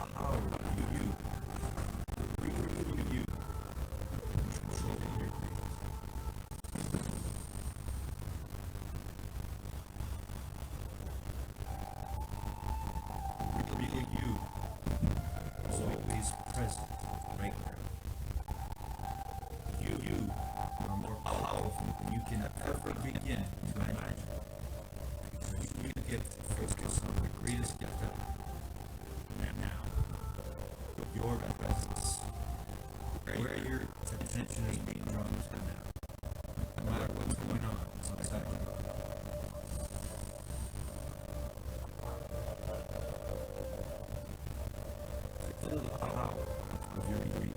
power of you, the real you, controlling your dreams. The real you is always present, right there. You are more powerful than you can ever begin to imagine. Because you get to focus on the greatest gift ever. And now, your presence, where your attention is being drawn to now, no matter what's going on outside you. Feel the power of your breathing.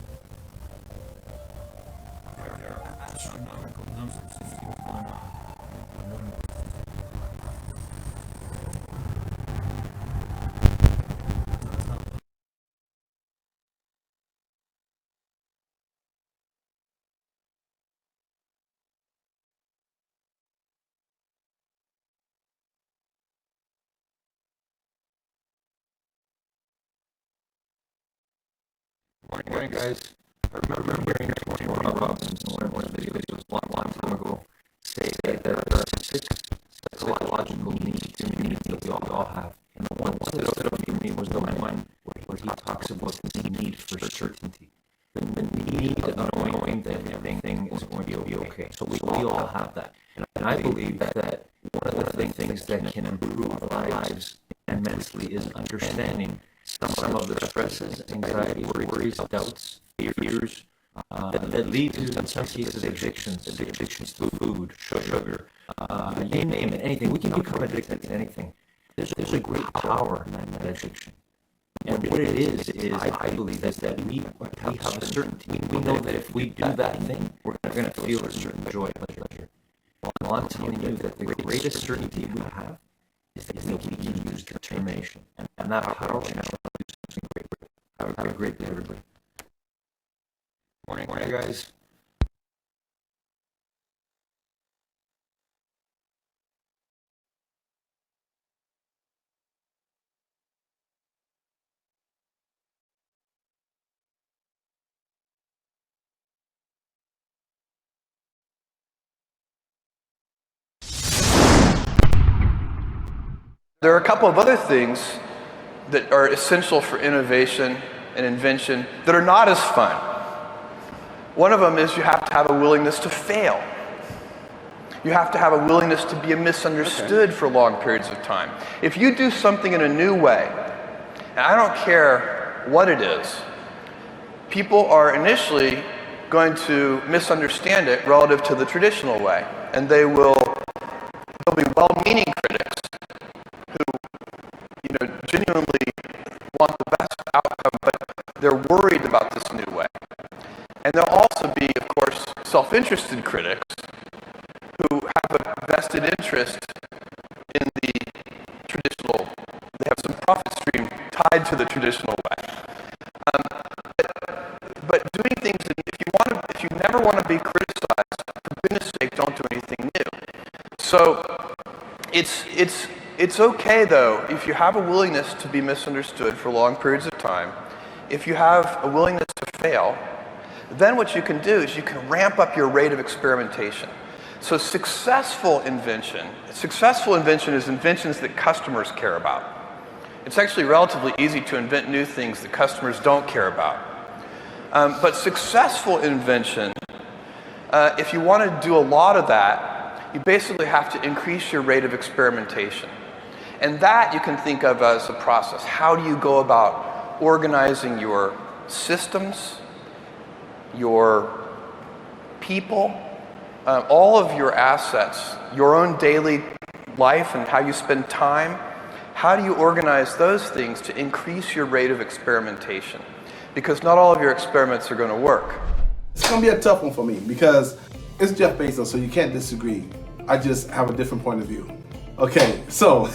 There are astronomical numbers of things going on. Morning, guys. I remember hearing Robbins in one of the videos a long time ago say that there are 6 psychological needs that we all have. And the one that stood out for me was the one where he talks about the need for certainty. The need of knowing that everything is going to be okay. So we all have that. And I believe that one of the things that can improve our lives immensely is understanding some of the stresses, anxiety, worries, doubts, fears that lead to, in some cases, addictions to food, sugar, you name it, anything. We can become addicted to anything. There's a great power in that addiction. And what it is I believe, is that we have a certainty. We know that if we do that thing, we're going to feel a certain joy, pleasure. Well, I'm telling you that the greatest certainty we have is that we can use determination. And that power can have a great day, everybody. Morning, guys. There are a couple of other things that are essential for innovation and invention that are not as fun. One of them is you have to have a willingness to fail. You have to have a willingness to be misunderstood for long periods of time. If you do something in a new way, and I don't care what it is, people are initially going to misunderstand it relative to the traditional way. And they'll be well-meaning critics who, genuinely want the best outcome, but they're worried about this new way. And there'll also be, of course, self-interested critics who have a vested interest in the traditional. They have some profit stream tied to the traditional way. But doing things, if you never want to be criticized, for goodness sake, don't do anything new. So it's okay, though, if you have a willingness to be misunderstood for long periods of time, if you have a willingness to fail, then what you can do is you can ramp up your rate of experimentation. So successful invention is inventions that customers care about. It's actually relatively easy to invent new things that customers don't care about. But successful invention, if you want to do a lot of that, you basically have to increase your rate of experimentation. And that you can think of as a process. How do you go about organizing your systems, your people, all of your assets, your own daily life and how you spend time? How do you organize those things to increase your rate of experimentation? Because not all of your experiments are going to work. It's going to be a tough one for me because it's Jeff Bezos, so you can't disagree. I just have a different point of view. Okay, so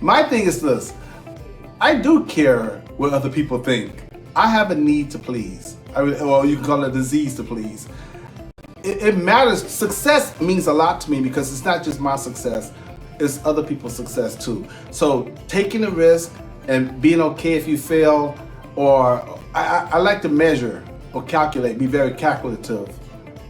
my thing is this. I do care what other people think. I have a need to please. Well, you can call it a disease to please. It matters. Success means a lot to me because it's not just my success, it's other people's success too. So taking a risk, and being okay if you fail, or I like to measure or calculate, be very calculative,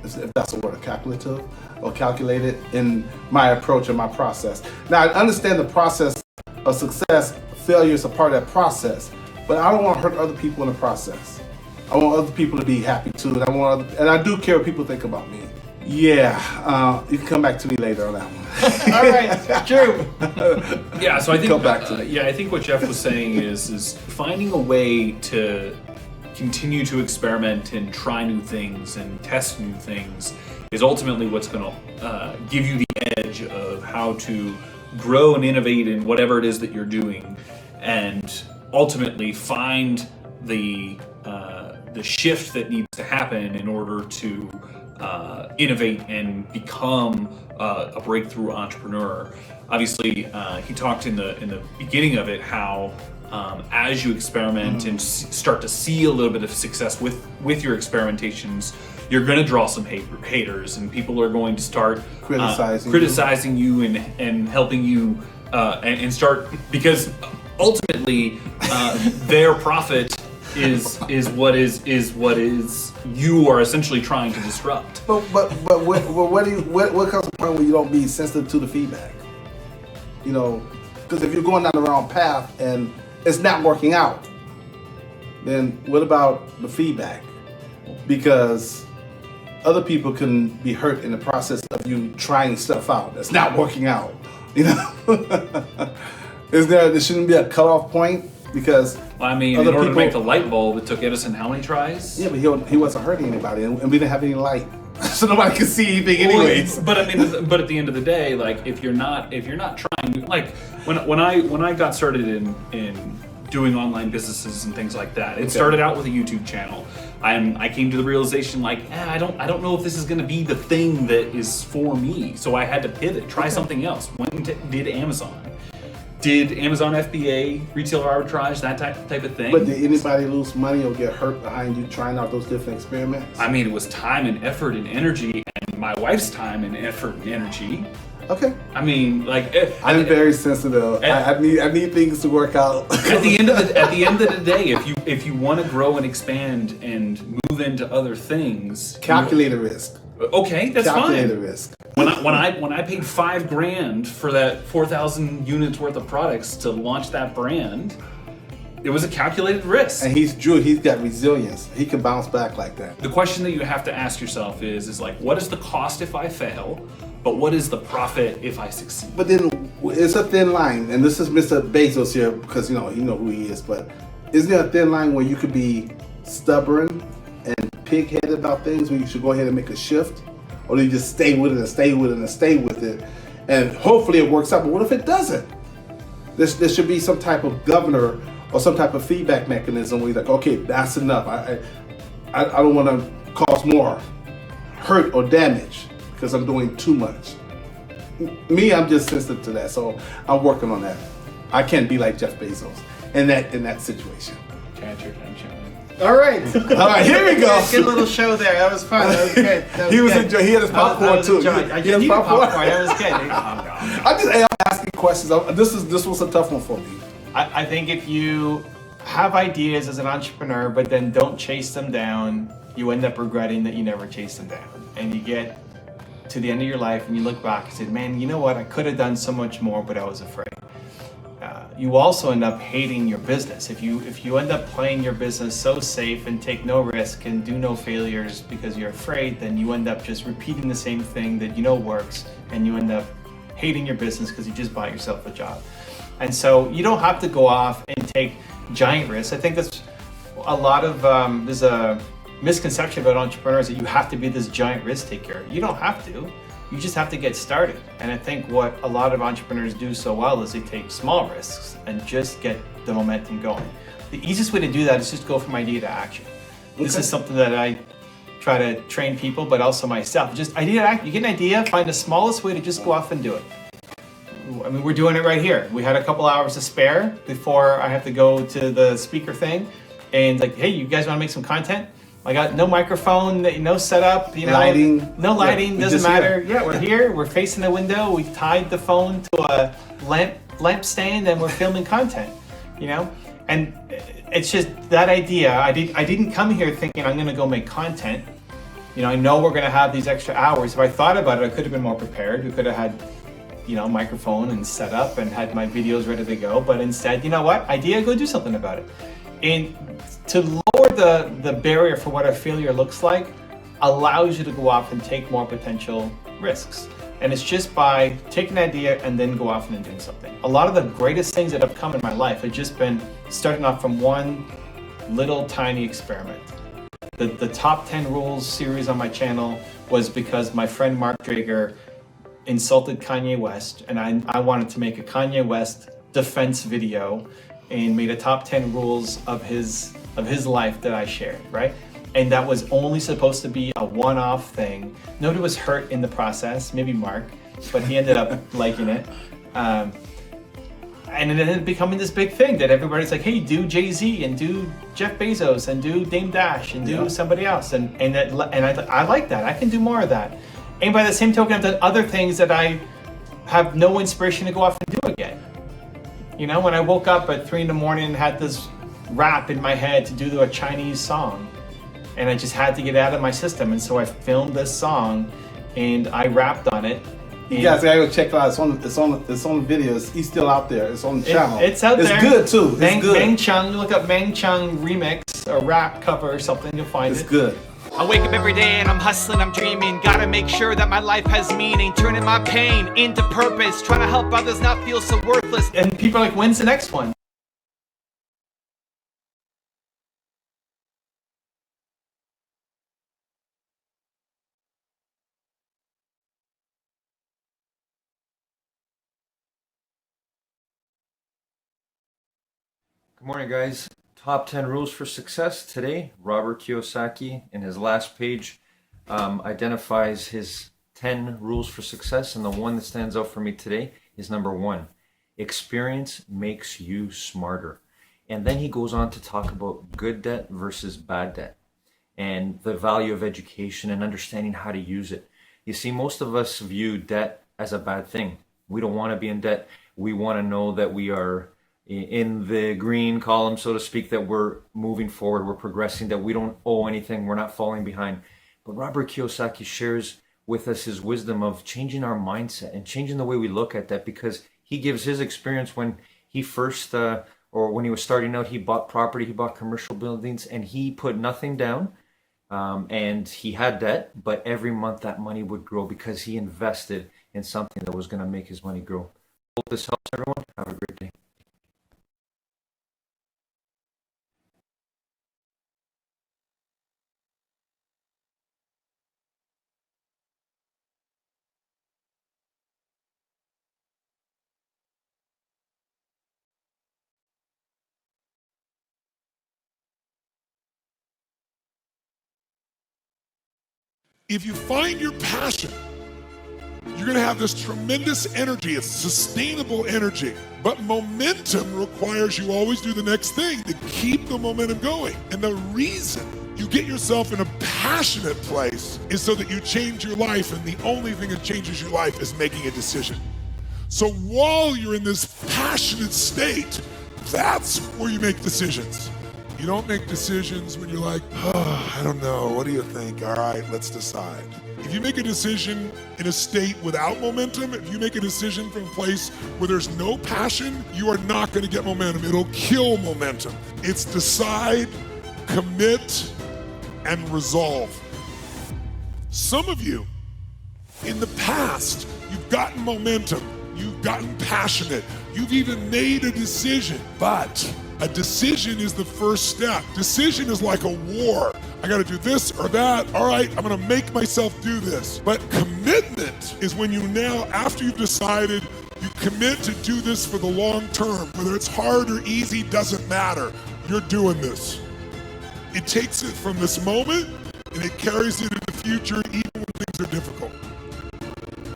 if that's a word, calculative, or calculated in my approach and my process. Now, I understand the process of success. Failure is a part of that process, but I don't want to hurt other people in the process. I want other people to be happy too, and I do care what people think about me. Yeah, you can come back to me later on that one. All right, true. Yeah, so I think Come back to me. I think what Jeff was saying is finding a way to continue to experiment and try new things and test new things is ultimately what's going to give you the edge of how to grow and innovate in whatever it is that you're doing, and ultimately find the shift that needs to happen in order to innovate and become a breakthrough entrepreneur. Obviously, he talked in the beginning of it how as you experiment and start to see a little bit of success with your experimentations, you're going to draw some haters, and people are going to start criticizing you and helping you and start, because ultimately their profit is what you are essentially trying to disrupt. But what comes to the point where you don't be sensitive to the feedback? You know, because if you're going down the wrong path and it's not working out, then what about the feedback? Because other people can be hurt in the process of you trying stuff out that's not working out. You know, there shouldn't be a cutoff point? Because I mean, in order to make the light bulb, it took Edison how many tries? Yeah, but he wasn't hurting anybody, and we didn't have any light, so nobody could see anything anyways. But I mean, but at the end of the day, like if you're not trying, like when I got started in doing online businesses and things like that, it started out with a YouTube channel. I came to the realization like, I don't know if this is going to be the thing that is for me, so I had to pivot, try something else. Went and did Amazon. Did Amazon FBA, retail arbitrage, that type of thing. But did anybody lose money or get hurt behind you trying out those different experiments? I mean, it was time and effort and energy, and my wife's time and effort and energy. Okay. I mean, like I'm very sensitive. I need things to work out. At the end of the day, if you want to grow and expand and move into other things, calculate a risk. Okay, that's calculate fine. A risk. When I paid $5,000 for that 4,000 units worth of products to launch that brand, it was a calculated risk. And he's got resilience. He can bounce back like that. The question that you have to ask yourself is like, what is the cost if I fail? But what is the profit if I succeed? But then it's a thin line, and this is Mr. Bezos here because you know who he is. But isn't there a thin line where you could be stubborn and pig-headed about things, where you should go ahead and make a shift, or do you just stay with it and stay with it and stay with it, and hopefully it works out? But what if it doesn't? There should be some type of governor or some type of feedback mechanism where you're like, okay, that's enough. I don't want to cause more hurt or damage because I'm doing too much. Me, I'm just sensitive to that, so I'm working on that. I can't be like Jeff Bezos in that situation. All right. All right, here we go. Good little show there. That was fun. That was good. That was He was good. enjoying. He had his popcorn too. I did need popcorn. That was good. I'm asking questions. This was a tough one for me. I think if you have ideas as an entrepreneur, but then don't chase them down, you end up regretting that you never chased them down. And you get to the end of your life and you look back and say, man, you know what? I could have done so much more, but I was afraid. You also end up hating your business. If you end up playing your business so safe and take no risk and do no failures because you're afraid, then you end up just repeating the same thing that you know works, and you end up hating your business because you just bought yourself a job. And so you don't have to go off and take giant risks. I think that's a lot of, there's a misconception about entrepreneurs that you have to be this giant risk taker. You don't have to. You just have to get started. And I think what a lot of entrepreneurs do so well is they take small risks and just get the momentum going. The easiest way to do that is just go from idea to action. Okay. This is something that I try to train people, but also myself. Just idea to action. You get an idea, find the smallest way to just go off and do it. I mean, we're doing it right here. We had a couple hours to spare before I have to go to the speaker thing. And like, hey, you guys want to make some content? I got no microphone, no setup, lighting. No lighting, doesn't matter. Yeah, we're here, we're facing the window, we tied the phone to a lamp stand, and we're filming content. you know? And it's just that idea. I didn't come here thinking I'm gonna go make content. You know, I know we're gonna have these extra hours. If I thought about it, I could have been more prepared. We could have had, you know, microphone and set up and had my videos ready to go. But instead, you know what? Idea, go do something about it. And to lower the barrier for what a failure looks like allows you to go off and take more potential risks. And it's just by taking an idea and then go off and then doing something. A lot of the greatest things that have come in my life have just been starting off from one little tiny experiment. The top 10 rules series on my channel was because my friend Mark Drager insulted Kanye West, and I wanted to make a Kanye West defense video and made a top 10 rules of his life that I shared, right? And that was only supposed to be a one-off thing. Nobody was hurt in the process, maybe Mark, but he ended up liking it. And it ended up becoming this big thing that everybody's like, hey, do Jay-Z and do Jeff Bezos and do Dame Dash and do somebody else. And I like that. I can do more of that. And by the same token, I've done other things that I have no inspiration to go off and do again. You know, when I woke up at 3 a.m. and had this rap in my head to do a Chinese song, and I just had to get it out of my system. And so I filmed this song and I rapped on it. You guys gotta go check it out. It's on the videos. He's still out there. It's on the channel. It's out there. It's good too. It's good. Mang Chung, look up Mang Chung remix or rap cover or something, you'll find it. It's good. I wake up every day and I'm hustling, I'm dreaming. Gotta make sure that my life has meaning. Turning my pain into purpose. Trying to help others not feel so worthless. And people are like, when's the next one? Good morning, guys. Top 10 rules for success. Today, Robert Kiyosaki, in his last page, identifies his 10 rules for success. And the one that stands out for me today is number 1. Experience makes you smarter. And then he goes on to talk about good debt versus bad debt and the value of education and understanding how to use it. You see, most of us view debt as a bad thing. We don't want to be in debt. We want to know that we are in the green column, so to speak, that we're moving forward, we're progressing, that we don't owe anything, we're not falling behind. But Robert Kiyosaki shares with us his wisdom of changing our mindset and changing the way we look at that, because he gives his experience when he first, or when he was starting out, he bought property, he bought commercial buildings, and he put nothing down, and he had debt, but every month that money would grow because he invested in something that was going to make his money grow. Hope this helps everyone. Have a great day. If you find your passion, you're going to have this tremendous energy. It's sustainable energy. But momentum requires you always do the next thing to keep the momentum going. And the reason you get yourself in a passionate place is so that you change your life. And the only thing that changes your life is making a decision. So while you're in this passionate state, that's where you make decisions. You don't make decisions when you're like, oh, I don't know, what do you think? All right, let's decide. If you make a decision in a state without momentum, if you make a decision from a place where there's no passion, you are not going to get momentum. It'll kill momentum. It's decide, commit, and resolve. Some of you, in the past, you've gotten momentum, you've gotten passionate, you've even made a decision, but a decision is the first step. Decision is like a war. I gotta do this or that. All right, I'm gonna make myself do this. But commitment is when you now, after you've decided, you commit to do this for the long term. Whether it's hard or easy, doesn't matter. You're doing this. It takes it from this moment and it carries it in the future even when things are difficult.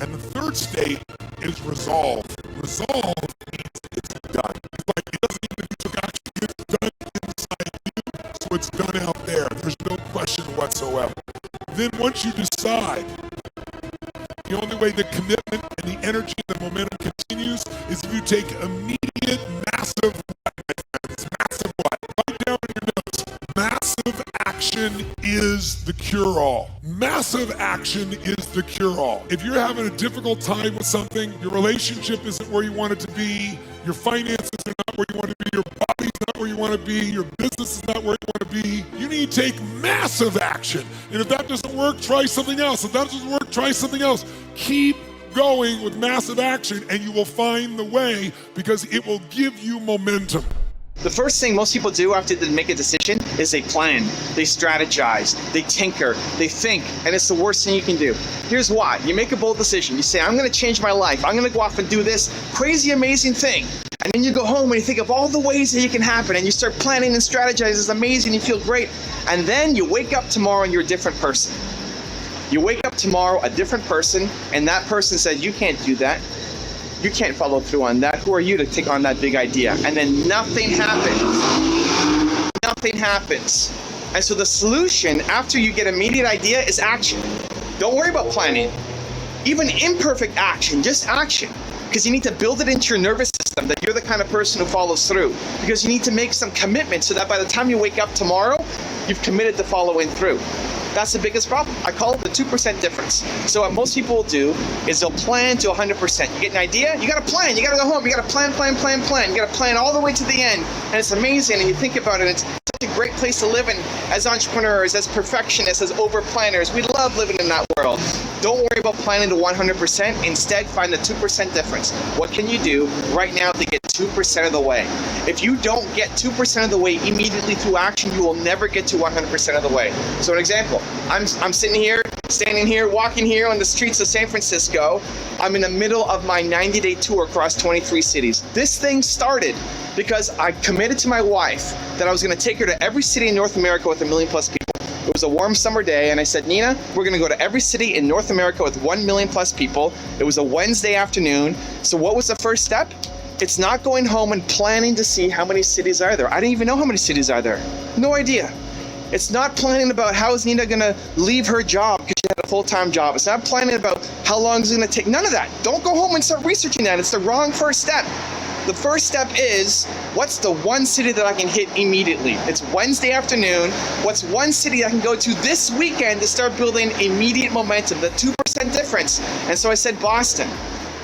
And the third state is resolve. Resolve means it's done. It's like it doesn't even if you took action, it's done inside you, so it's done out there. There's no question whatsoever. Then once you decide, the only way the commitment and the energy and the momentum continues is if you take immediate, massive action is the cure-all. Massive action is the cure-all. If you're having a difficult time with something, your relationship isn't where you want it to be, your finances are not where you want to be, your body's not where you want to be, your business is not where you want to be, you need to take massive action. And if that doesn't work, try something else. If that doesn't work, try something else. Keep going with massive action and you will find the way, because it will give you momentum. The first thing most people do after they make a decision is they plan, they strategize, they tinker, they think, and it's the worst thing you can do. Here's why. You make a bold decision. You say, I'm going to change my life. I'm going to go off and do this crazy, amazing thing. And then you go home and you think of all the ways that it can happen, and you start planning and strategizing. It's amazing. You feel great. And then you wake up tomorrow and you're a different person. You wake up tomorrow a different person, and that person says, you can't do that. You can't follow through on that. Who are you to take on that big idea? And then nothing happens. Nothing happens. And so the solution after you get immediate idea is action. Don't worry about planning. Even imperfect action, just action. Because you need to build it into your nervous system that you're the kind of person who follows through. Because you need to make some commitment so that by the time you wake up tomorrow, you've committed to following through. That's the biggest problem. I call it the 2% difference. So what most people will do is they'll plan to 100%. You get an idea, you gotta plan. You gotta go home, you gotta plan. You gotta plan all the way to the end. And it's amazing, and you think about it, it's such a great place to live in as entrepreneurs, as perfectionists, as over-planners. We love living in that world. Don't worry about planning to 100%. Instead, find the 2% difference. What can you do right now to get 2% of the way? If you don't get 2% of the way immediately through action, you will never get to 100% of the way. So an example, I'm sitting here, standing here, walking here on the streets of San Francisco. I'm in the middle of my 90-day tour across 23 cities. This thing started because I committed to my wife that I was going to take her to every city in North America with 1 million plus people. It was a warm summer day, and I said, Nina, we're going to go to every city in North America with 1 million plus people. It was a Wednesday afternoon. So what was the first step? It's not going home and planning to see how many cities are there. I didn't even know how many cities are there. No idea. It's not planning about how is Nina going to leave her job because she had a full-time job. It's not planning about how long it's going to take. None of that. Don't go home and start researching that. It's the wrong first step. The first step is, what's the one city that I can hit immediately? It's Wednesday afternoon. What's one city I can go to this weekend to start building immediate momentum, the 2% difference? And so I said Boston.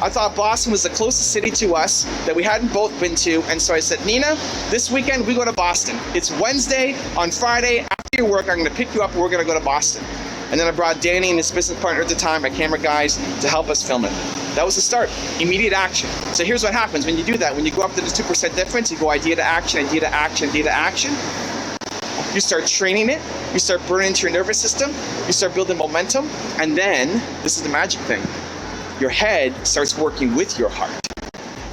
I thought Boston was the closest city to us that we hadn't both been to. And so I said, Nina, this weekend we go to Boston. It's Wednesday. On Friday, after your work, I'm going to pick you up and we're going to go to Boston. And then I brought Danny and his business partner at the time, my camera guys, to help us film it. That was the start. Immediate action. So here's what happens when you do that. When you go up to the 2% difference, you go idea to action, idea to action, idea to action. You start training it. You start burning into your nervous system. You start building momentum. And then, this is the magic thing, your head starts working with your heart.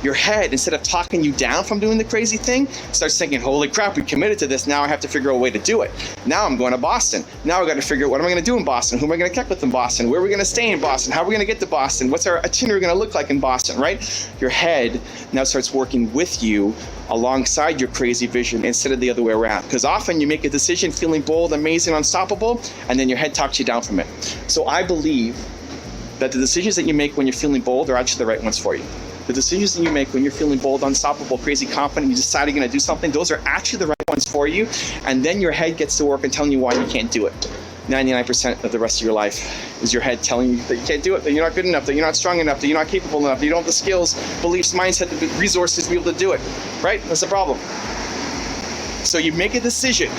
Your head, instead of talking you down from doing the crazy thing, starts thinking, holy crap, we committed to this. Now I have to figure out a way to do it. Now I'm going to Boston. Now I got to figure out what am I going to do in Boston? Who am I going to connect with in Boston? Where are we going to stay in Boston? How are we going to get to Boston? What's our itinerary going to look like in Boston, right? Your head now starts working with you alongside your crazy vision instead of the other way around. Because often you make a decision feeling bold, amazing, unstoppable, and then your head talks you down from it. So I believe that the decisions that you make when you're feeling bold are actually the right ones for you. The decisions that you make when you're feeling bold, unstoppable, crazy, confident, you decide you're going to do something, those are actually the right ones for you. And then your head gets to work and telling you why you can't do it. 99% of the rest of your life is your head telling you that you can't do it, that you're not good enough, that you're not strong enough, that you're not capable enough, that you don't have the skills, beliefs, mindset, the resources to be able to do it. Right? That's the problem. So you make a decision,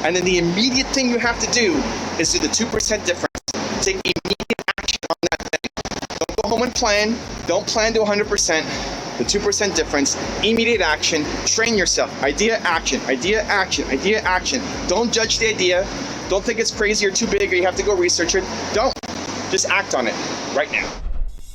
and then the immediate thing you have to do is do the 2% difference. Take immediate action on that thing. Don't go home and plan. Don't plan to 100%. The 2% difference, immediate action, train yourself. Idea, action, idea, action, idea, action. Don't judge the idea. Don't think it's crazy or too big or you have to go research it. Don't. Just act on it right now.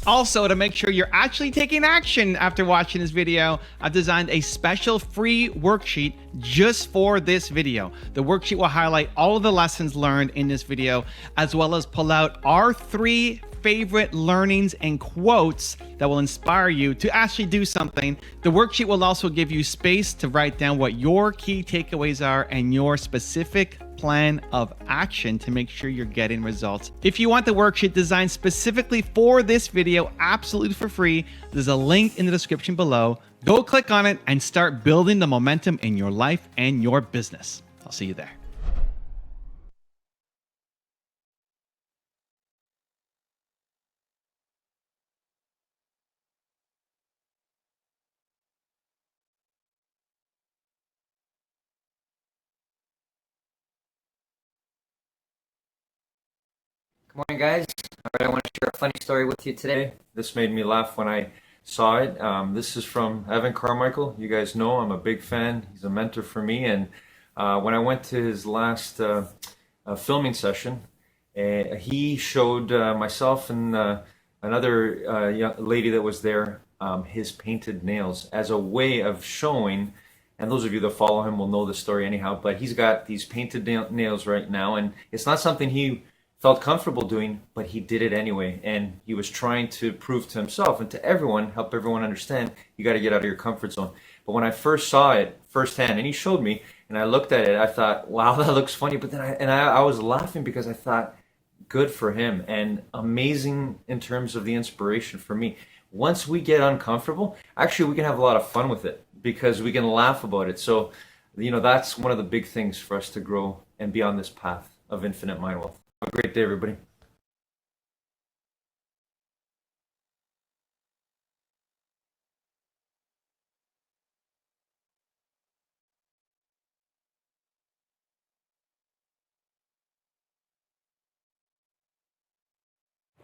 Also, to make sure you're actually taking action after watching this video, I've designed a special free worksheet just for this video. The worksheet will highlight all of the lessons learned in this video, as well as pull out our 3 favorite learnings and quotes that will inspire you to actually do something. The worksheet will also give you space to write down what your key takeaways are and your specific plan of action to make sure you're getting results. If you want the worksheet designed specifically for this video, absolutely for free, there's a link in the description below. Go click on it and start building the momentum in your life and your business. I'll see you there. Morning, guys. All right, I want to share a funny story with you today. This made me laugh when I saw it. This is from Evan Carmichael. You guys know I'm a big fan. He's a mentor for me. And when I went to his last filming session, he showed myself and another young lady that was there his painted nails as a way of showing. And those of you that follow him will know the story anyhow. But he's got these painted nails right now, and it's not something he felt comfortable doing, but he did it anyway. And he was trying to prove to himself and to everyone, help everyone understand, you got to get out of your comfort zone. But when I first saw it firsthand, and he showed me, and I looked at it, I thought, wow, that looks funny. But then I was laughing because I thought, good for him, and amazing in terms of the inspiration for me. Once we get uncomfortable, actually we can have a lot of fun with it because we can laugh about it. So, that's one of the big things for us to grow and be on this path of infinite mind wealth. Have a great day, everybody.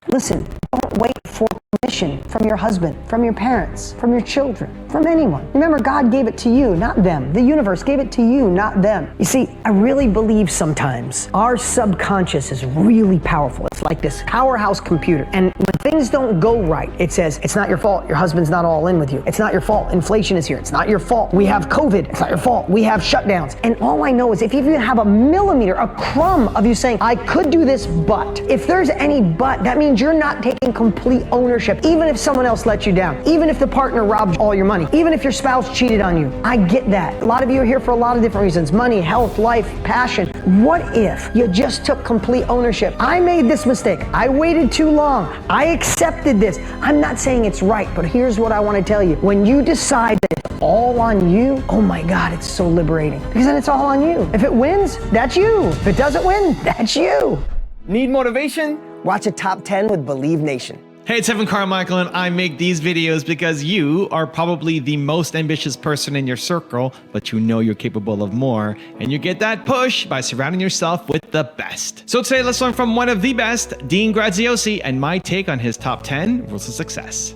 Listen, don't wait for permission from your husband, from your parents, from your children, from anyone. Remember, God gave it to you, not them. The universe gave it to you, not them. You see, I really believe sometimes our subconscious is really powerful. It's like this powerhouse computer. And when things don't go right, it says, it's not your fault. Your husband's not all in with you. It's not your fault. Inflation is here. It's not your fault. We have COVID. It's not your fault. We have shutdowns. And all I know is if you even have a millimeter, a crumb of you saying, I could do this, but if there's any but, that means you're not taking complete ownership, even if someone else let you down, even if the partner robbed all your money, even if your spouse cheated on you. I get that. A lot of you are here for a lot of different reasons: money, health, life, passion. What if you just took complete ownership? I made this mistake. I waited too long. I accepted this. I'm not saying it's right, but here's what I want to tell you. When you decide that it's all on you, oh my God, it's so liberating, because then it's all on you. If it wins, that's you. If it doesn't win, that's you. Need motivation? Watch a Top 10 with Believe Nation. Hey, it's Evan Carmichael, and I make these videos because you are probably the most ambitious person in your circle, but you know you're capable of more, and you get that push by surrounding yourself with the best. So today, let's learn from one of the best, Dean Graziosi, and my take on his top 10 rules of success.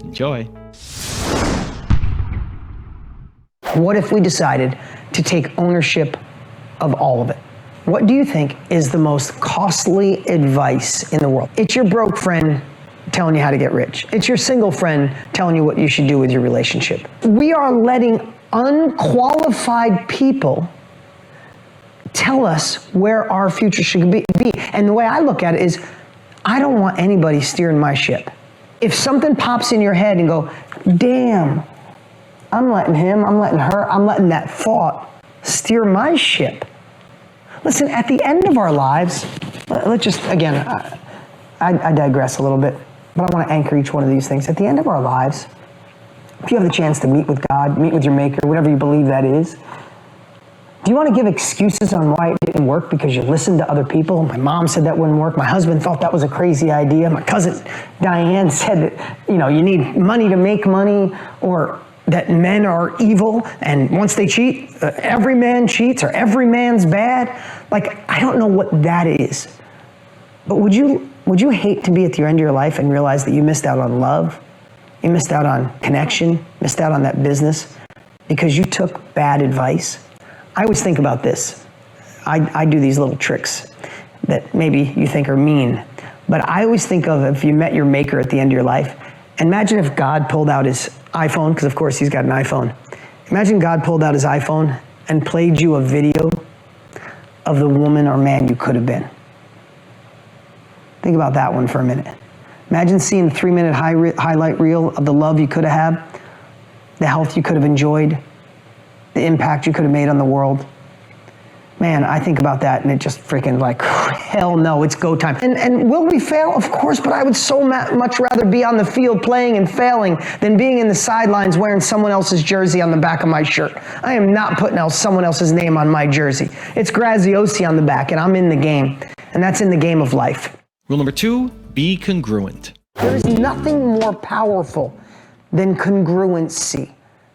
Enjoy. What if we decided to take ownership of all of it? What do you think is the most costly advice in the world? It's your broke friend telling you how to get rich. It's your single friend telling you what you should do with your relationship. We are letting unqualified people tell us where our future should be. And the way I look at it is, I don't want anybody steering my ship. If something pops in your head and go, damn, I'm letting him, I'm letting her, I'm letting that thought steer my ship. Listen, at the end of our lives, let's just, again, I digress a little bit, but I want to anchor each one of these things. At the end of our lives, if you have the chance to meet with God, meet with your maker, whatever you believe that is, do you want to give excuses on why it didn't work because you listened to other people? My mom said that wouldn't work. My husband thought that was a crazy idea. My cousin Diane said that, you need money to make money, or that men are evil, and once they cheat, every man cheats, or every man's bad. Like, I don't know what that is. But would you hate to be at the end of your life and realize that you missed out on love, you missed out on connection, missed out on that business because you took bad advice? I always think about this. I do these little tricks that maybe you think are mean, but I always think of, if you met your maker at the end of your life, imagine if God pulled out his iPhone, because of course he's got an iPhone. Imagine God pulled out his iPhone and played you a video of the woman or man you could have been. Think about that one for a minute. Imagine seeing a 3-minute highlight reel of the love you could have had, the health you could have enjoyed, the impact you could have made on the world. Man, I think about that and it just freaking like, hell no, it's go time. And will we fail? Of course, but I would so much rather be on the field playing and failing than being in the sidelines wearing someone else's jersey on the back of my shirt. I am not putting someone else's name on my jersey. It's Graziosi on the back, and I'm in the game. And that's in the game of life. Rule number 2, be congruent. There is nothing more powerful than congruency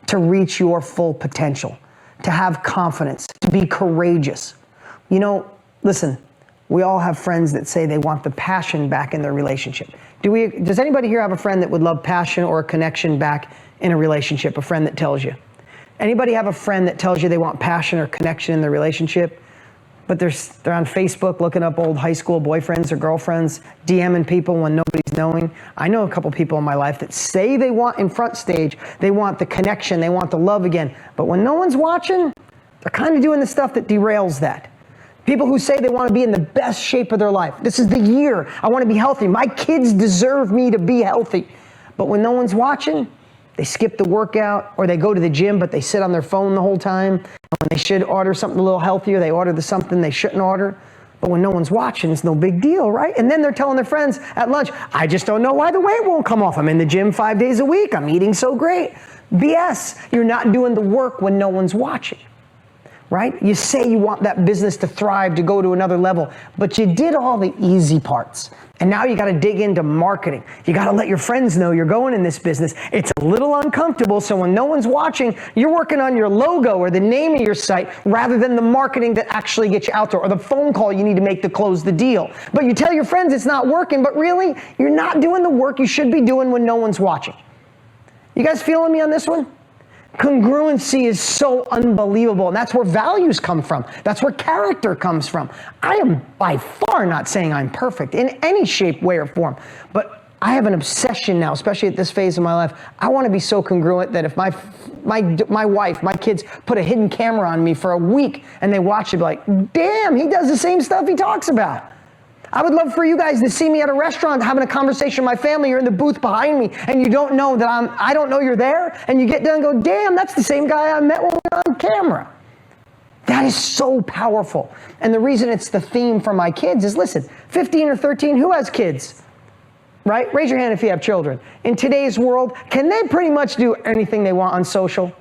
to reach your full potential, to have confidence, to be courageous. Listen, we all have friends that say they want the passion back in their relationship. Does anybody here have a friend that would love passion or a connection back in a relationship? A friend that tells you? Anybody have a friend that tells you they want passion or connection in their relationship, but they're on Facebook looking up old high school boyfriends or girlfriends, DMing people when nobody's knowing? I know a couple people in my life that say they want in front stage, they want the connection, they want the love again, but when no one's watching, they're kind of doing the stuff that derails that. People who say they want to be in the best shape of their life. This is the year. I want to be healthy. My kids deserve me to be healthy. But when no one's watching, they skip the workout, or they go to the gym, but they sit on their phone the whole time. And when they should order something a little healthier, they order something they shouldn't order. But when no one's watching, it's no big deal, right? And then they're telling their friends at lunch, I just don't know why the weight won't come off. I'm in the gym 5 days a week. I'm eating so great. BS. You're not doing the work when no one's watching. Right? You say you want that business to thrive, to go to another level, but you did all the easy parts. And now you got to dig into marketing. You got to let your friends know you're going in this business. It's a little uncomfortable, so when no one's watching, you're working on your logo or the name of your site rather than the marketing that actually gets you out there, or the phone call you need to make to close the deal. But you tell your friends it's not working, but really, you're not doing the work you should be doing when no one's watching. You guys feeling me on this one? Congruency is so unbelievable, and that's where values come from. That's where character comes from. I am by far not saying I'm perfect in any shape, way, or form, but I have an obsession now, especially at this phase of my life. I want to be so congruent that if my wife, my kids put a hidden camera on me for a week and they watch it, be like, damn, he does the same stuff he talks about. I would love for you guys to see me at a restaurant having a conversation with my family. You're in the booth behind me and you don't know that I don't know you're there, and you get done and go, damn, that's the same guy I met when we were on camera. That is so powerful. And the reason it's the theme for my kids is, listen, 15 or 13, who has kids? Right? Raise your hand if you have children. In today's world, can they pretty much do anything they want on social?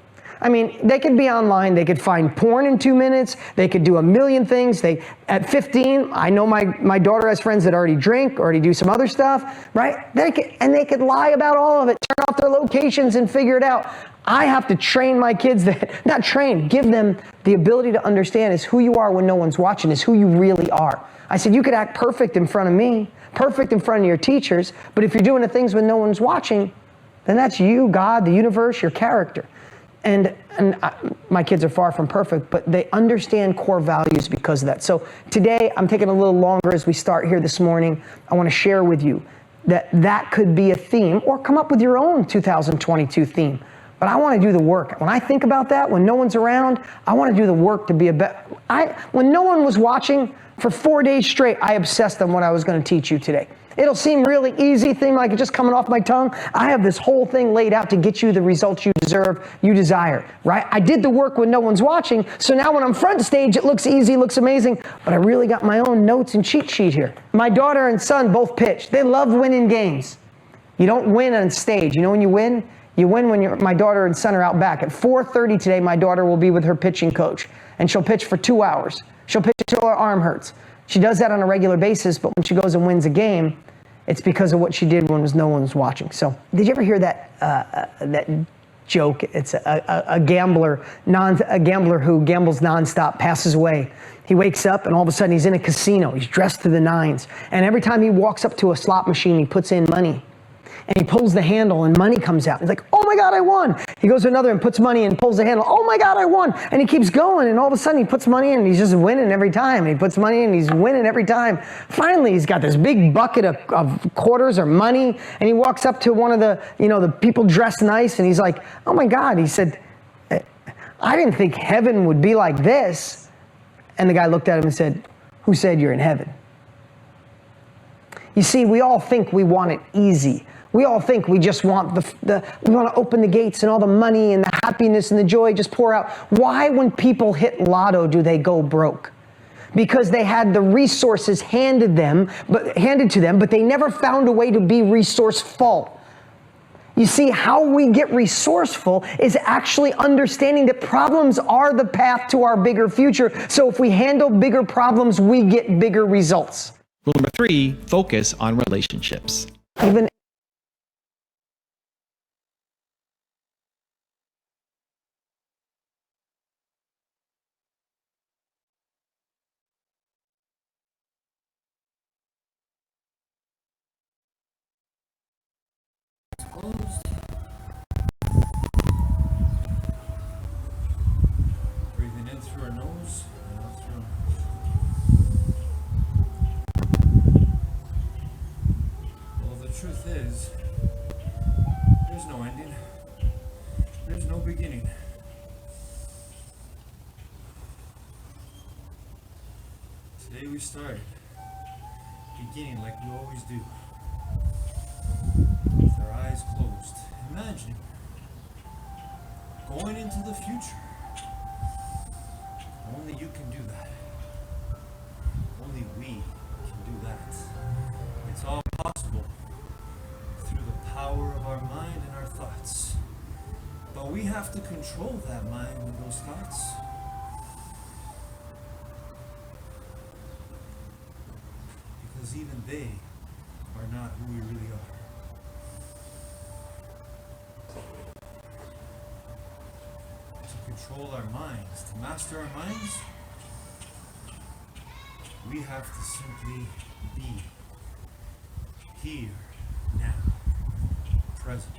I mean, they could be online, they could find porn in 2 minutes, they could do a million things. At 15, I know my daughter has friends that already drink, already do some other stuff, right? They could lie about all of it, turn off their locations and figure it out. I have to train my kids give them the ability to understand is who you are when no one's watching, is who you really are. I said, you could act perfect in front of me, perfect in front of your teachers, but if you're doing the things when no one's watching, then that's you, God, the universe, your character. And my kids are far from perfect, but they understand core values because of that. So today, I'm taking a little longer as we start here this morning. I want to share with you that could be a theme, or come up with your own 2022 theme. But I want to do the work. When I think about that, when no one's around, I want to do the work to be a better. When no one was watching, for 4 days straight, I obsessed on what I was going to teach you today. It'll seem really easy, thing like it's just coming off my tongue. I have this whole thing laid out to get you the results you deserve, you desire, right? I did the work when no one's watching, so now when I'm front stage, it looks easy, looks amazing, but I really got my own notes and cheat sheet here. My daughter and son both pitch. They love winning games. You don't win on stage. You know when you win? You win when my daughter and son are out back. At 4:30 today, my daughter will be with her pitching coach, and she'll pitch for 2 hours. She'll pitch until her arm hurts. She does that on a regular basis, but when she goes and wins a game, it's because of what she did when no one was watching. So, did you ever hear that joke? It's a gambler who gambles nonstop passes away. He wakes up and all of a sudden he's in a casino. He's dressed to the nines, and every time he walks up to a slot machine, he puts in money. And he pulls the handle and money comes out. He's like, oh my God, I won. He goes to another and puts money in and pulls the handle. Oh my God, I won. And he keeps going, and all of a sudden he puts money in and he's just winning every time. And he puts money in and he's winning every time. Finally, he's got this big bucket of quarters or money, and he walks up to one of the people dressed nice, and he's like, oh my God. He said, I didn't think heaven would be like this. And the guy looked at him and said, who said you're in heaven? You see, we all think we want it easy. We all think we just want we want to open the gates and all the money and the happiness and the joy just pour out. Why, when people hit lotto, do they go broke? Because they had the resources handed to them, but they never found a way to be resourceful. You see, how we get resourceful is actually understanding that problems are the path to our bigger future. So if we handle bigger problems, we get bigger results. Rule number 3, focus on relationships. Even closed. Breathing in through our nose and out through our mouth. Well, the truth is, there's no ending. There's no beginning. Today we started, beginning like we always do, with our eyes closed, imagining going into the future. Only you can do that. Only we can do that. It's all possible through the power of our mind and our thoughts. But we have to control that mind and those thoughts. Because even they are not who we really are. To control our minds, to master our minds, we have to simply be here, now, present.